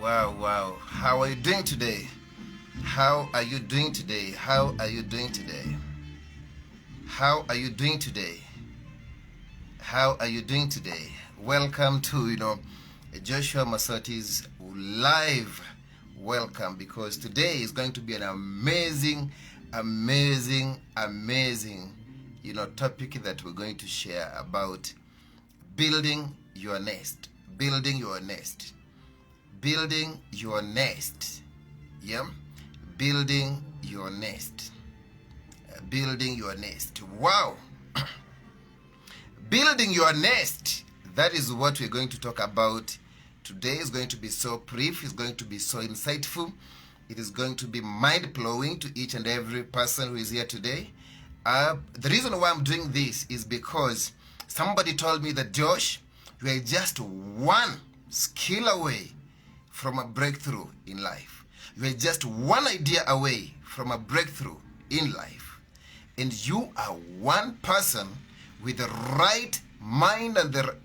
Wow. How are you doing today? How are you doing today? How are you doing today? How are you doing today? How are you doing today? Welcome to, Joshua Mosoti's live welcome, because today is going to be an amazing, topic that we're going to share about building your nest. Building your nest. Building your nest. Yeah? Building your nest. Building your nest. Wow! Building your nest. That is what we're going to talk about today. Is going to be so brief. It's going to be so insightful. It is going to be mind-blowing to each and every person who is here today. The reason why I'm doing this is because somebody told me that, Josh, you are just one skill away from a breakthrough in life. You are just one idea away from a breakthrough in life. And you are one person with the right mind and the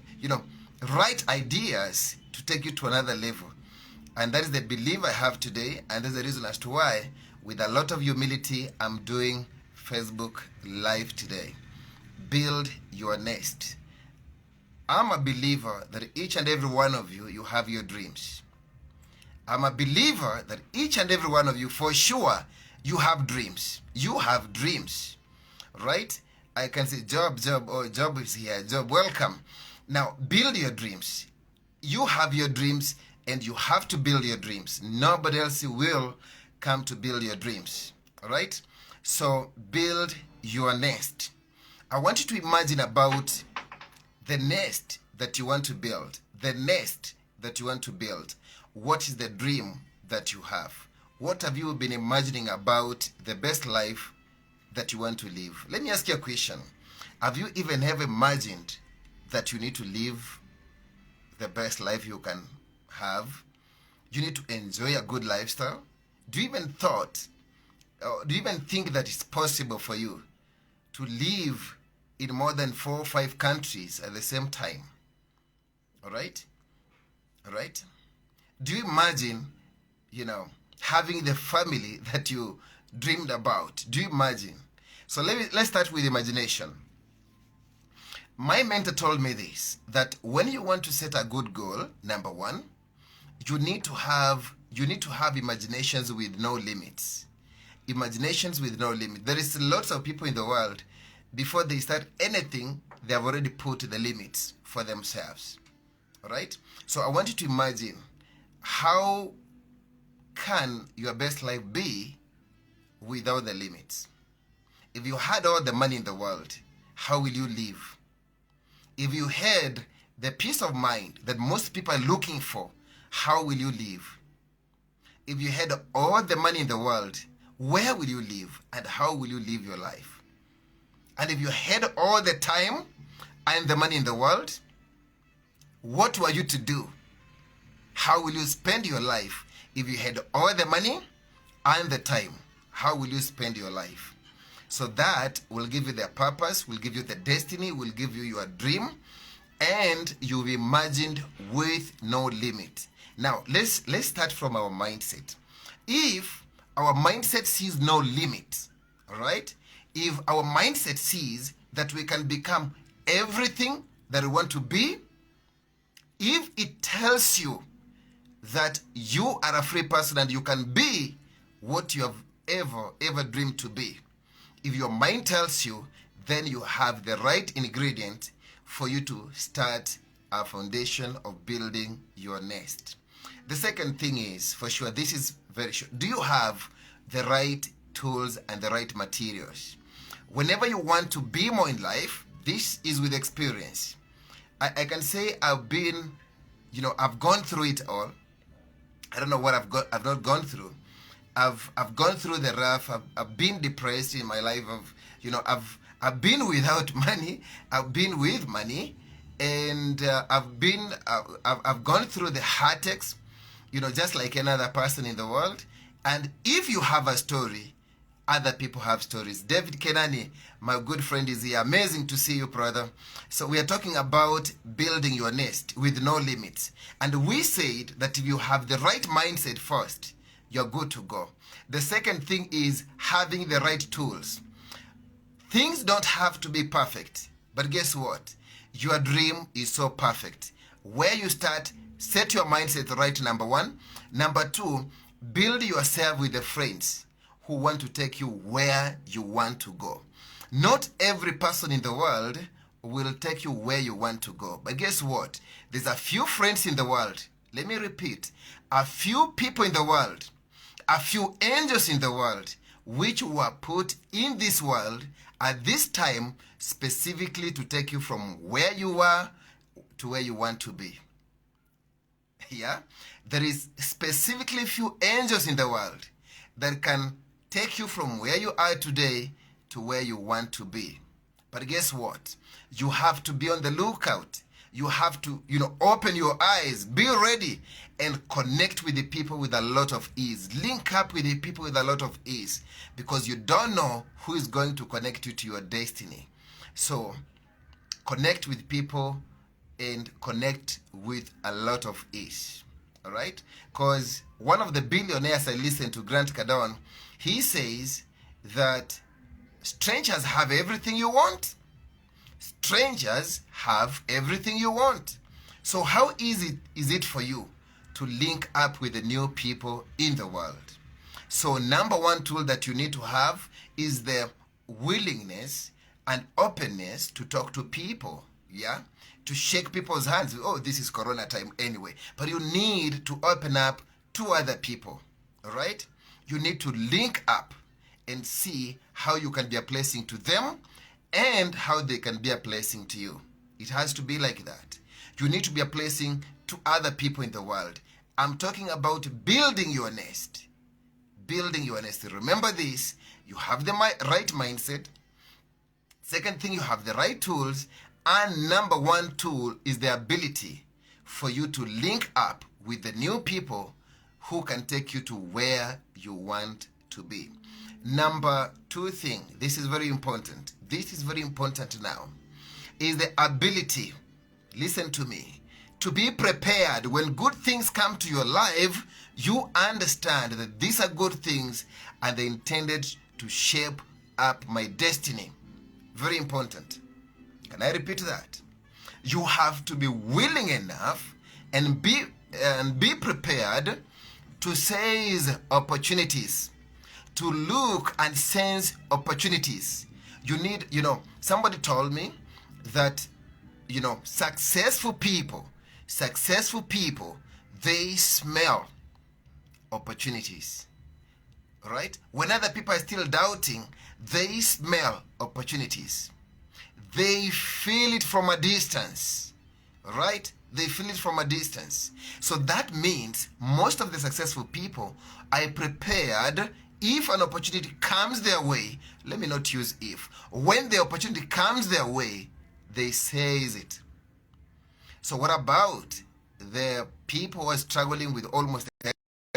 right ideas to take you to another level. And that is the belief I have today, and that's the reason as to why, with a lot of humility, I'm doing Facebook Live today. Build your nest. I'm a believer that each and every one of you, you have your dreams. I'm a believer that each and every one of you, for sure, you have dreams. You have dreams, right? I can say, Job, Job is here. Job, welcome. Now, build your dreams. You have your dreams, and you have to build your dreams. Nobody else will come to build your dreams, all right? So, build your nest. I want you to imagine about the nest that you want to build. The nest that you want to build. What is the dream that you have? What have you been imagining about the best life that you want to live? Let me ask you a question. Have you even ever imagined that you need to live the best life you can have? You need to enjoy a good lifestyle? Do you even think that it's possible for you to live in more than 4 or 5 countries at the same time? All right? Do you imagine, having the family that you dreamed about? Do you imagine? So let's start with imagination. My mentor told me this, that when you want to set a good goal, number one, you need to have imaginations with no limits. Imaginations with no limit. There is lots of people in the world, before they start anything, they have already put the limits for themselves. All right? So I want you to imagine, how can your best life be without the limits? If you had all the money in the world, how will you live? If you had the peace of mind that most people are looking for, how will you live? If you had all the money in the world, where will you live and how will you live your life? And if you had all the time and the money in the world, what were you to do? How will you spend your life? If you had all the money and the time, how will you spend your life? So that will give you the purpose, will give you the destiny, will give you your dream, and you've imagined with no limit. Now, let's start from our mindset. If our mindset sees no limit, all right? If our mindset sees that we can become everything that we want to be, if it tells you that you are a free person and you can be what you have ever dreamed to be, if your mind tells you, then you have the right ingredient for you to start a foundation of building your nest. The second thing is, for sure, this is very sure, do you have the right tools and the right materials? Whenever you want to be more in life, this is with experience. I can say I've gone through it all. I don't know what I've not gone through. I've gone through the rough. I've been depressed in my life. I've been without money. I've been with money, and I've gone through the heartaches, just like another person in the world. And if you have a story, other people have stories. David Kenani, my good friend, is here. Amazing to see you, brother. So we are talking about building your nest with no limits. And we said that if you have the right mindset first, you're good to go. The second thing is having the right tools. Things don't have to be perfect, but guess what? Your dream is so perfect. Where you start, set your mindset right, number one. Number two, build yourself with the friends who want to take you where you want to go. Not every person in the world will take you where you want to go. But guess what? There's a few friends in the world. Let me repeat. A few people in the world, a few angels in the world, which were put in this world at this time specifically to take you from where you are to where you want to be. Yeah? There is specifically few angels in the world that can take you from where you are today to where you want to be. But guess what? You have to be on the lookout. You have to, open your eyes, be ready, and connect with the people with a lot of ease. Link up with the people with a lot of ease, because you don't know who is going to connect you to your destiny. So connect with people and connect with a lot of ease. All right? Because one of the billionaires I listened to, Grant Cardone, he says that strangers have everything you want. Strangers have everything you want. So how easy is it for you to link up with the new people in the world? So number one tool that you need to have is the willingness and openness to talk to people. Yeah? To shake people's hands. Oh, this is Corona time anyway. But you need to open up to other people. All right? You need to link up and see how you can be a blessing to them and how they can be a blessing to you. It has to be like that. You need to be a blessing to other people in the world. I'm talking about building your nest. Building your nest. Remember this. You have the right mindset. Second thing, you have the right tools. And number one tool is the ability for you to link up with the new people who can take you to where you want to be. Number two thing, this is very important. This is very important now, is the ability, listen to me, to be prepared when good things come to your life. You understand that these are good things and they're intended to shape up my destiny. Very important. Can I repeat that? You have to be willing enough and be prepared to seize opportunities, to look and sense opportunities. You need, somebody told me that, successful people, they smell opportunities. Right? When other people are still doubting, they smell opportunities. They feel it from a distance. Right? They feel it from a distance. So that means most of the successful people are prepared. If an opportunity comes their way, let me not use if. When the opportunity comes their way, they seize it. So what about the people who are struggling with almost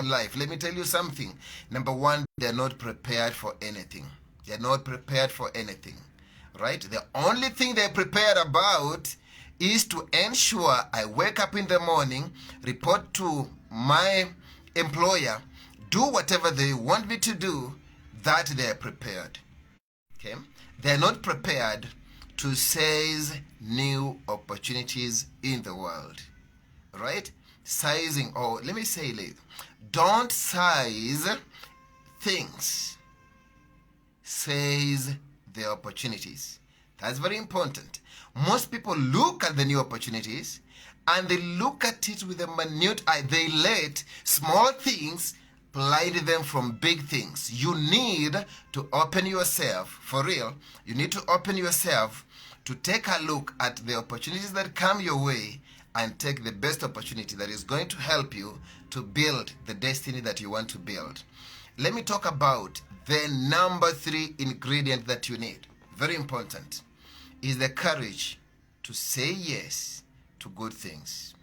life? Let me tell you something. Number one, they're not prepared for anything. They're not prepared for anything. Right? The only thing they're prepared about is to ensure I wake up in the morning, report to my employer, do whatever they want me to do, that they're prepared. Okay? They're not prepared to seize new opportunities in the world. Right? Sizing, or let me say it, don't size things. Seize the opportunities. That's very important. Most people look at the new opportunities and they look at it with a minute eye. They let small things blind them from big things. You need to open yourself, for real, you need to open yourself to take a look at the opportunities that come your way and take the best opportunity that is going to help you to build the destiny that you want to build. Let me talk about the number 3 ingredient that you need. Very important. Is the courage to say yes to good things.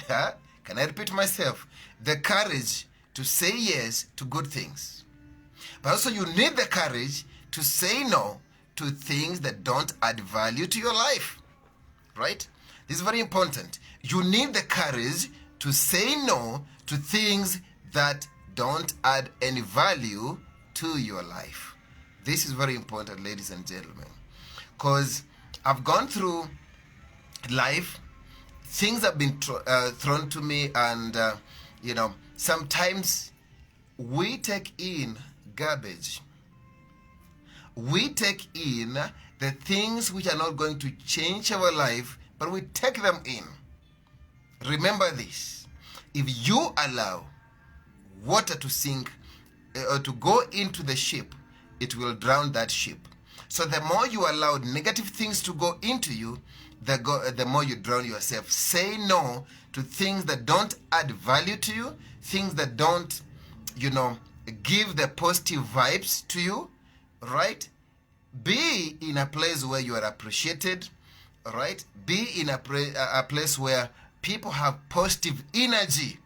Can I repeat myself? The courage to say yes to good things. But also you need the courage to say no to things that don't add value to your life. Right? This is very important. You need the courage to say no to things that don't add any value to your life. This is very important, ladies and gentlemen, because I've gone through life, things have been thrown to me, and sometimes we take in garbage. We take in the things which are not going to change our life, but we take them in. Remember this: if you allow water to sink or to go into the ship, it will drown that ship. So the more you allow negative things to go into you, the more you drown yourself. Say no to things that don't add value to you, things that don't, give the positive vibes to you, right? Be in a place where you are appreciated, right? Be in a place where people have positive energy.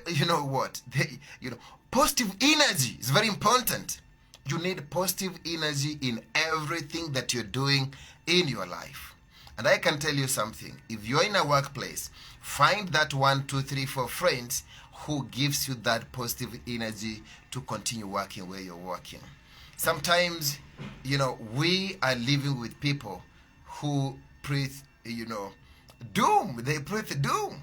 You know what? Positive energy is very important. You need positive energy in everything that you're doing in your life. And I can tell you something. If you're in a workplace, find that 1, 2, 3, 4 friends who gives you that positive energy to continue working where you're working. Sometimes, we are living with people who breathe, doom. They breathe doom.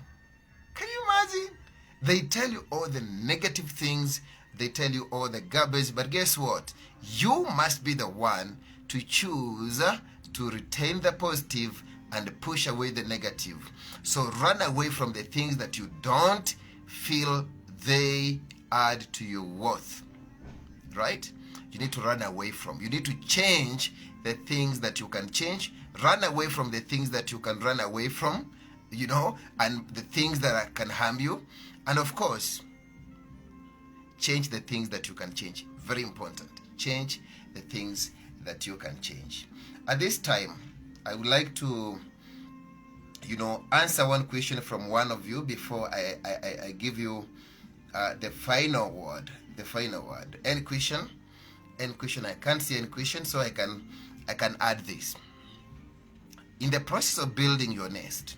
Can you imagine? They tell you all the negative things. They tell you all the garbage. But guess what? You must be the one to choose to retain the positive and push away the negative. So run away from the things that you don't feel they add to your worth. Right? You need to run away from. You need to change the things that you can change. Run away from the things that you can run away from, and the things that can harm you. And of course, change the things that you can change. Very important. Change the things that you can change. At this time, I would like to, answer one question from one of you before I give you the final word. The final word. Any question? Any question? I can't see any question, so I can add this. In the process of building your nest,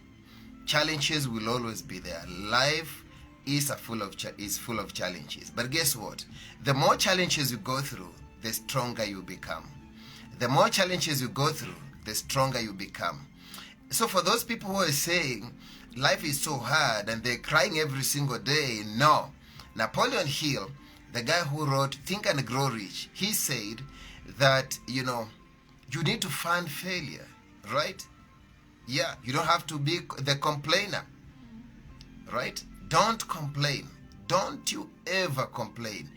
challenges will always be there. Life is full of challenges. But guess what? The more challenges you go through, the stronger you become. The more challenges you go through, the stronger you become. So for those people who are saying life is so hard and they're crying every single day, no. Napoleon Hill, the guy who wrote Think and Grow Rich, he said that, you need to find failure, right? Yeah, you don't have to be the complainer, right? Don't complain. Don't you ever complain.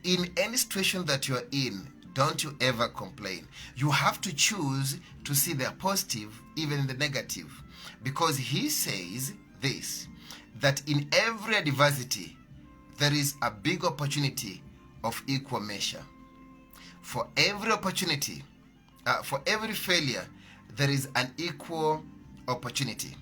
In any situation that you're in, don't you ever complain. You have to choose to see the positive, even in the negative. Because he says this, that in every adversity, there is a big opportunity of equal measure. For every opportunity, for every failure, there is an equal opportunity.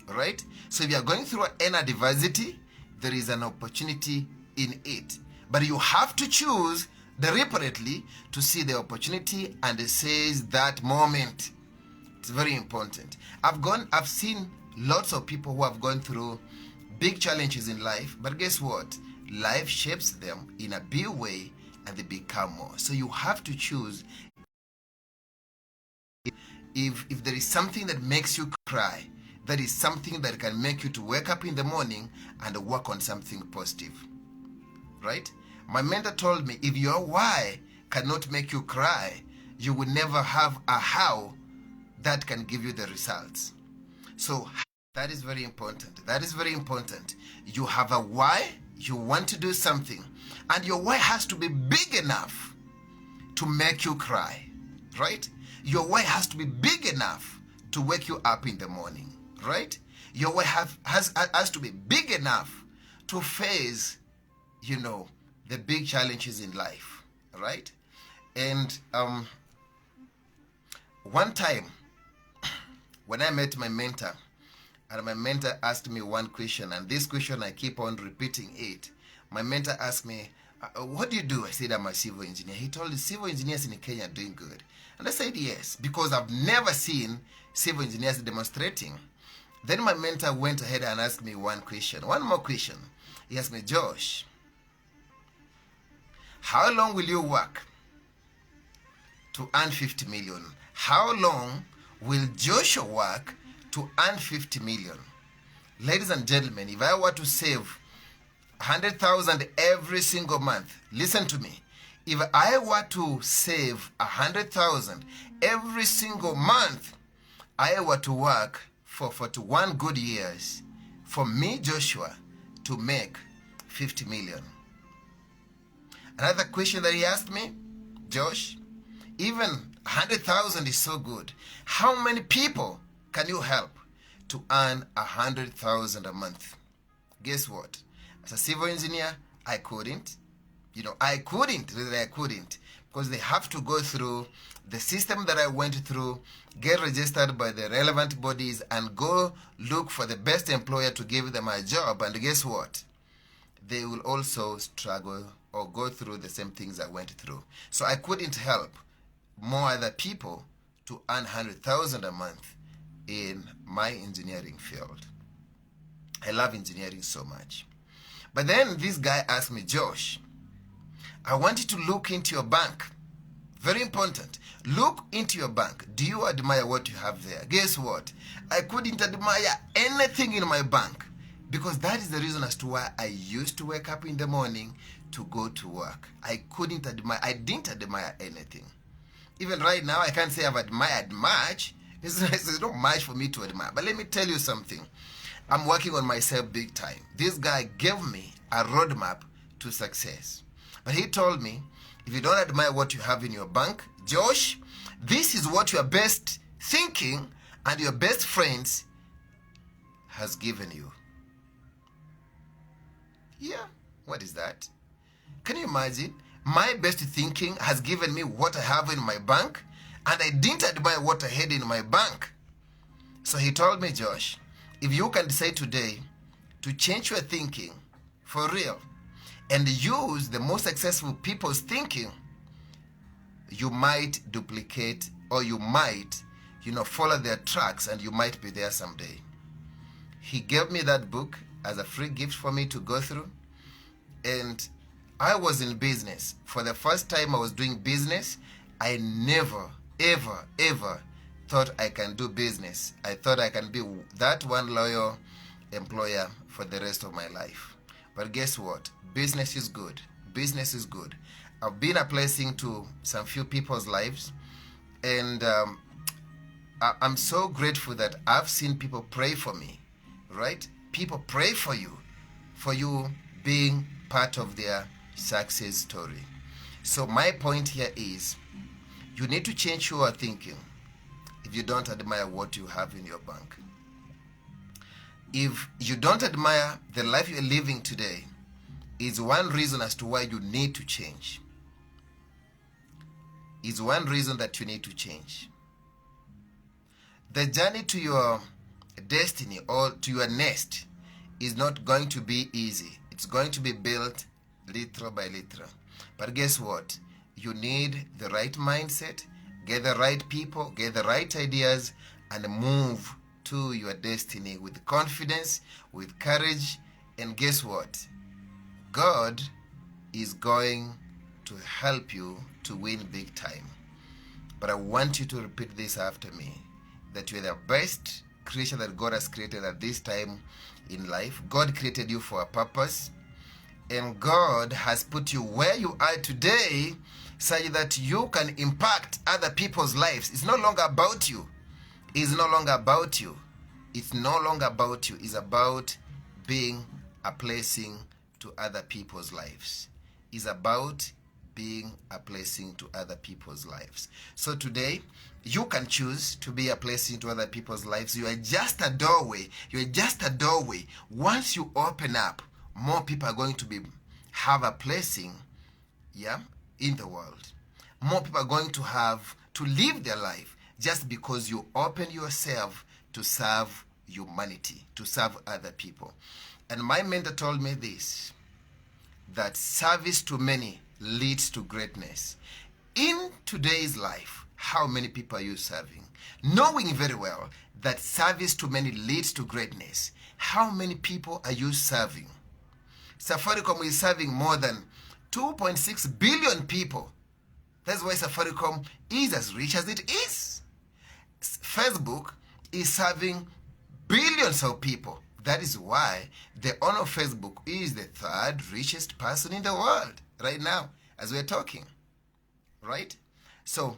Right? So if you are going through an adversity, there is an opportunity in it. But you have to choose deliberately to see the opportunity and seize that moment. It's very important. I've seen lots of people who have gone through big challenges in life, but guess what? Life shapes them in a big way and they become more. So you have to choose. If there is something that makes you cry, that is something that can make you to wake up in the morning and work on something positive. Right? My mentor told me, if your why cannot make you cry, you will never have a how that can give you the results. So that is very important. That is very important. You have a why, you want to do something, and your why has to be big enough to make you cry. Right? Your why has to be big enough to wake you up in the morning. Right? Your why has to be big enough to face, the big challenges in life. Right? And one time, when I met my mentor, and my mentor asked me one question, and this question I keep on repeating it. My mentor asked me, what do you do? I said, I'm a civil engineer. He told me, civil engineers in Kenya are doing good. And I said, yes, because I've never seen civil engineers demonstrating. Then my mentor went ahead and asked me one more question. He asked me, Josh, how long will you work to earn 50 million? How long will Joshua work to earn 50 million? Ladies and gentlemen, if I were to save 100,000 every single month, listen to me. If I were to save 100,000 every single month, I were to work for 41 good years for me, Joshua, to make 50 million. Another question that he asked me, Josh, even 100,000 is so good. How many people can you help to earn 100,000 a month? Guess what? As a civil engineer, I couldn't. I couldn't, because they have to go through the system that I went through, get registered by the relevant bodies, and go look for the best employer to give them a job. And guess what? They will also struggle or go through the same things I went through. So I couldn't help more other people to earn 100,000 a month in my engineering field. I love engineering so much. But then this guy asked me, Josh, I want you to look into your bank. Very important. Look into your bank. Do you admire what you have there? Guess what? I couldn't admire anything in my bank, because that is the reason as to why I used to wake up in the morning to go to work. I didn't admire anything. Even right now, I can't say I've admired much. It's not much for me to admire. But let me tell you something. I'm working on myself big time. This guy gave me a roadmap to success. But he told me, if you don't admire what you have in your bank, Josh, this is what your best thinking and your best friends has given you. Yeah, what is that? Can you imagine? My best thinking has given me what I have in my bank, and I didn't admire what I had in my bank. So he told me, Josh, if you can decide today to change your thinking for real and use the most successful people's thinking, you might duplicate, or you might, follow their tracks, and you might be there someday. He gave me that book as a free gift for me to go through. And I was in business. For the first time I was doing business, I never, ever, ever thought I can do business. I thought I can be that one loyal employer for the rest of my life. But guess what? Business is good. Business is good. I've been a blessing to some few people's lives, and I'm so grateful that I've seen people pray for me, right? People pray for you being part of their success story. So my point here is, you need to change your thinking if you don't admire what you have in your bank. If you don't admire the life you're living today, is one reason as to why you need to change. Is one reason that you need to change. The journey to your destiny or to your nest is not going to be easy. It's going to be built little by little. But guess what? You need the right mindset, get the right people, get the right ideas, and move to your destiny with confidence, with courage. And guess what? God is going to help you to win big time. But I want you to repeat this after me, that you're the best creature that God has created at this time in life. God created you for a purpose, and God has put you where you are today such that you can impact other people's lives. It's no longer about you. It's no longer about you. It's no longer about you. It's about being a blessing to other people's lives. It's about being a blessing to other people's lives. So today, you can choose to be a blessing to other people's lives. You are just a doorway. You are just a doorway. Once you open up, more people are going to have a blessing, in the world. More people are going to have to live their life just because you open yourself to serve humanity, to serve other people. And my mentor told me this: that service to many leads to greatness. In today's life, how many people are you serving? Knowing very well that service to many leads to greatness, how many people are you serving? Safaricom is serving more than 2.6 billion people. That's why Safaricom is as rich as it is. Facebook is serving billions of people. That is why the owner of Facebook is the third richest person in the world right now as we're talking. Right? So,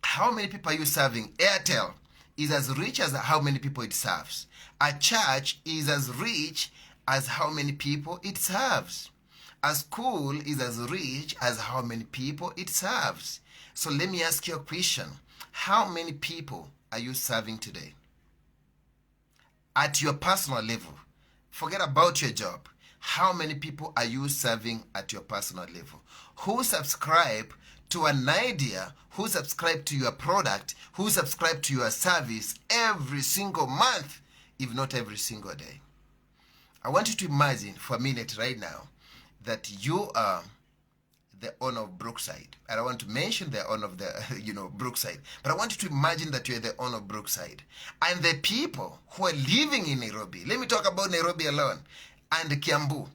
how many people are you serving? Airtel is as rich as how many people it serves. A church is as rich as how many people it serves. A school is as rich as how many people it serves. So let me ask you a question. How many people are you serving today? At your personal level. Forget about your job. How many people are you serving at your personal level? Who subscribe to an idea, who subscribe to your product, who subscribe to your service every single month, if not every single day? I want you to imagine for a minute right now that you are the owner of Brookside. I don't want to mention the owner of the, Brookside, but I want you to imagine that you're the owner of Brookside. And the people who are living in Nairobi, let me talk about Nairobi alone, and Kiambu,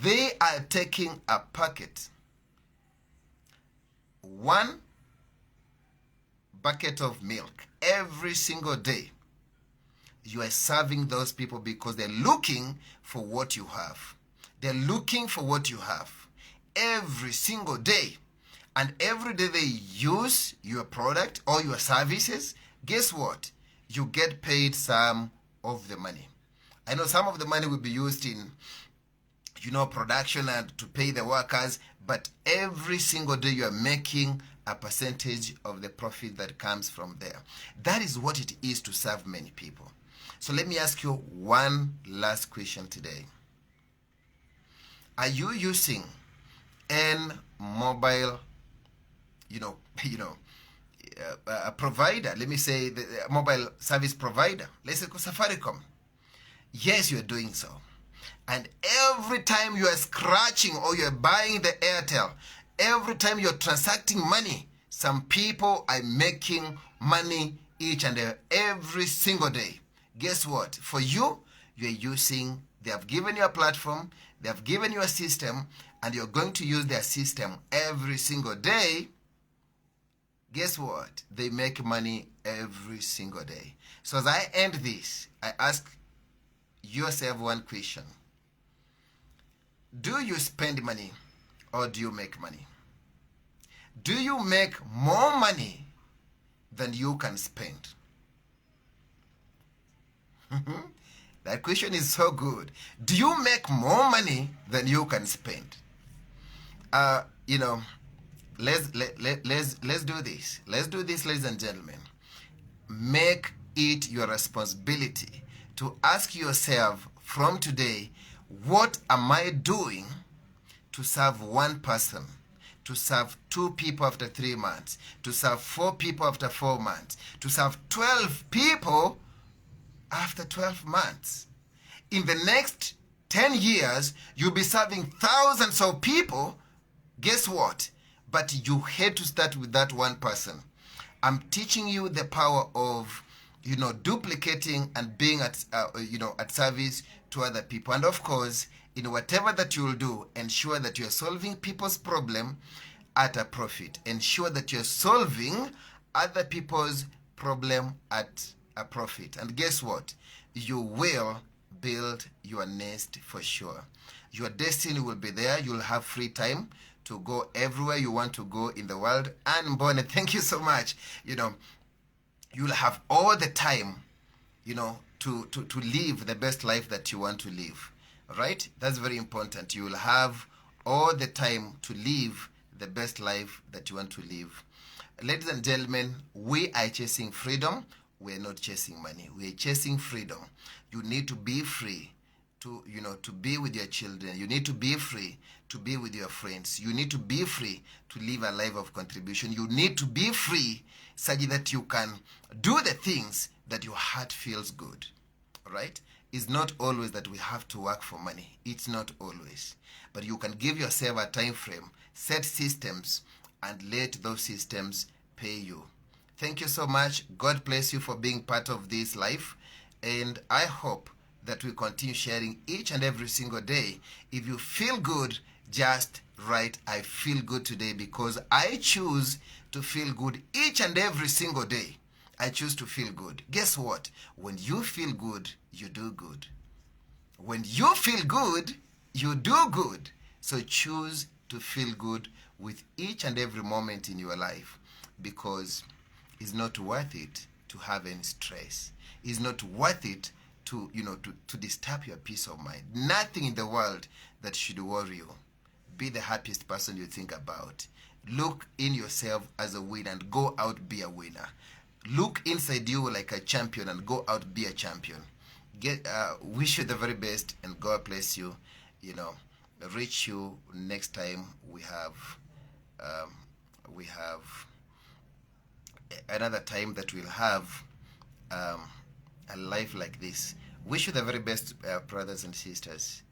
they are taking a packet, one bucket of milk every single day. You are serving those people because they're looking for what you have. They're looking for what you have every single day. And every day they use your product or your services, guess what? You get paid some of the money. I know some of the money will be used in, production and to pay the workers, but every single day you are making a percentage of the profit that comes from there. That is what it is to serve many people. So let me ask you one last question today. Are you using a mobile, a provider? Let me say the mobile service provider. Let's say Safaricom. Yes, you are doing so. And every time you are scratching or you are buying the Airtel, every time you are transacting money, some people are making money each and every single day. Guess what? For you, you are using, they have given you a platform, they have given you a system, and you're going to use their system every single day. Guess what? They make money every single day. So as I end this, I ask yourself one question. Do you spend money or do you make money? Do you make more money than you can spend? That question is so good. Do you make more money than you can spend? Let's do this. Let's do this, ladies and gentlemen. Make it your responsibility to ask yourself from today, what am I doing to serve one person, to serve 2 people after 3 months, to serve 4 people after 4 months, to serve 12 people after 12 months. In the next 10 years, you'll be serving thousands of people. Guess what? But you had to start with that one person. I'm teaching you the power of, duplicating and being at service to other people. And of course, in whatever that you will do, ensure that you're solving people's problem at a profit. Ensure that you're solving other people's problem at a profit. And guess what? You will build your nest for sure. Your destiny will be there. You'll have free time to go everywhere you want to go in the world. And Mbone, thank you so much. You'll have all the time, to live the best life that you want to live. Right? That's very important. You will have all the time to live the best life that you want to live. Ladies and gentlemen, we are chasing freedom. We're not chasing money. We're chasing freedom. You need to be free to be with your children. You need to be free to be with your friends. You need to be free to live a life of contribution. You need to be free such that you can do the things that your heart feels good. right? It's not always that we have to work for money. It's not always. But you can give yourself a time frame, set systems, and let those systems pay you. Thank you so much. God bless you for being part of this life. And I hope that we continue sharing each and every single day. If you feel good, just write, I feel good today, because I choose to feel good each and every single day. I choose to feel good. Guess what? When you feel good, you do good. When you feel good, you do good. So choose to feel good with each and every moment in your life, because it's not worth it to have any stress. It's not worth it to disturb your peace of mind. Nothing in the world that should worry you. Be the happiest person you think about. Look in yourself as a winner and go out be a winner. Look inside you like a champion and go out be a champion. Wish you the very best, and God bless you. Reach you next time. We have another time that we'll have a life like this. Wish you the very best, brothers and sisters.